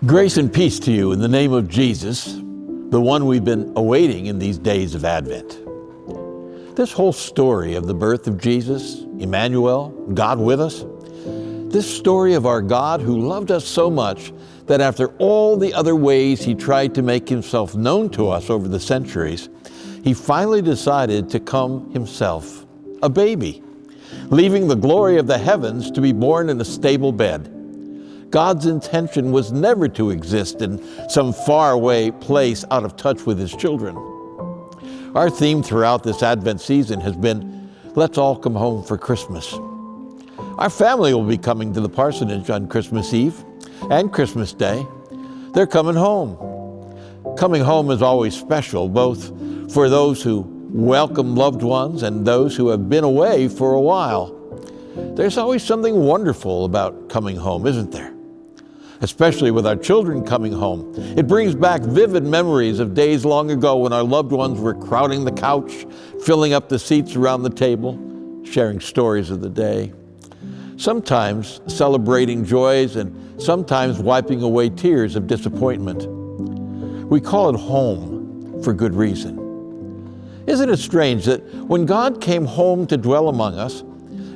Grace and peace to you in the name of Jesus, the one we've been awaiting in these days of Advent. This whole story of the birth of Jesus, Emmanuel, God with us, this story of our God who loved us so much that after all the other ways he tried to make himself known to us over the centuries, he finally decided to come himself, a baby, leaving the glory of the heavens to be born in a stable bed. God's intention was never to exist in some faraway place out of touch with his children. Our theme throughout this Advent season has been, let's all come home for Christmas. Our family will be coming to the parsonage on Christmas Eve and Christmas Day. They're coming home. Coming home is always special, both for those who welcome loved ones and those who have been away for a while. There's always something wonderful about coming home, isn't there? Especially with our children coming home. It brings back vivid memories of days long ago when our loved ones were crowding the couch, filling up the seats around the table, sharing stories of the day. Sometimes celebrating joys and sometimes wiping away tears of disappointment. We call it home for good reason. Isn't it strange that when God came home to dwell among us,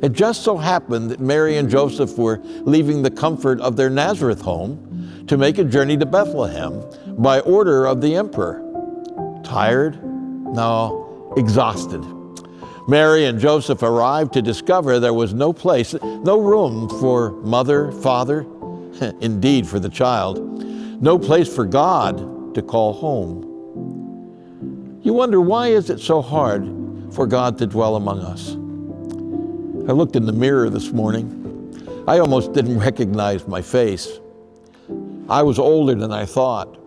it just so happened that Mary and Joseph were leaving the comfort of their Nazareth home to make a journey to Bethlehem by order of the emperor. Tired? No, exhausted. Mary and Joseph arrived to discover there was no place, no room for mother, father, indeed for the child, no place for God to call home. You wonder, why is it so hard for God to dwell among us? I looked in the mirror this morning. I almost didn't recognize my face. I was older than I thought.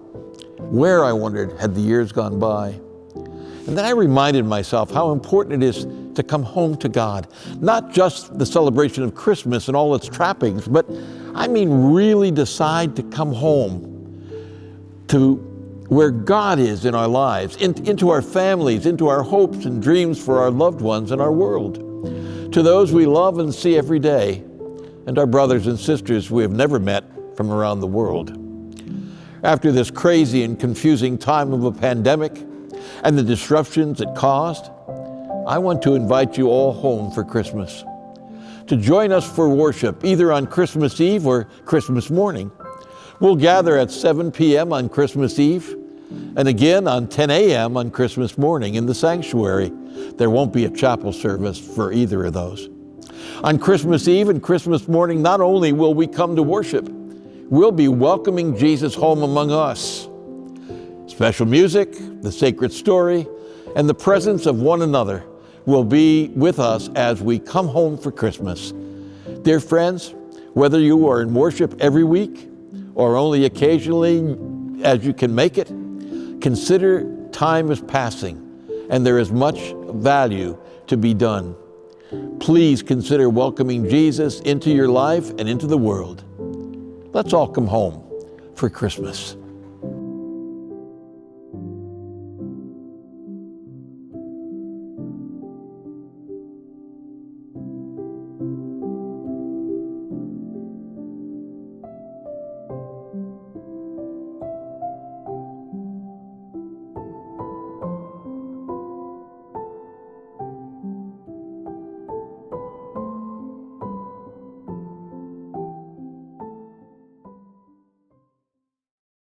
Where, I wondered, had the years gone by? And then I reminded myself how important it is to come home to God. Not just the celebration of Christmas and all its trappings, but I mean really decide to come home to where God is in our lives, into our families, into our hopes and dreams for our loved ones and our world. To those we love and see every day, and our brothers and sisters we have never met from around the world. After this crazy and confusing time of a pandemic and the disruptions it caused, I want to invite you all home for Christmas, to join us for worship either on Christmas Eve or Christmas morning. We'll gather at 7 p.m. on Christmas Eve and again on 10 a.m. on Christmas morning in the sanctuary. There won't be a chapel service for either of those. On Christmas Eve and Christmas morning, not only will we come to worship, we'll be welcoming Jesus home among us. Special music, the sacred story, and the presence of one another will be with us as we come home for Christmas. Dear friends, whether you are in worship every week or only occasionally as you can make it, consider time is passing and there is much value to be done. Please consider welcoming Jesus into your life and into the world. Let's all come home for Christmas.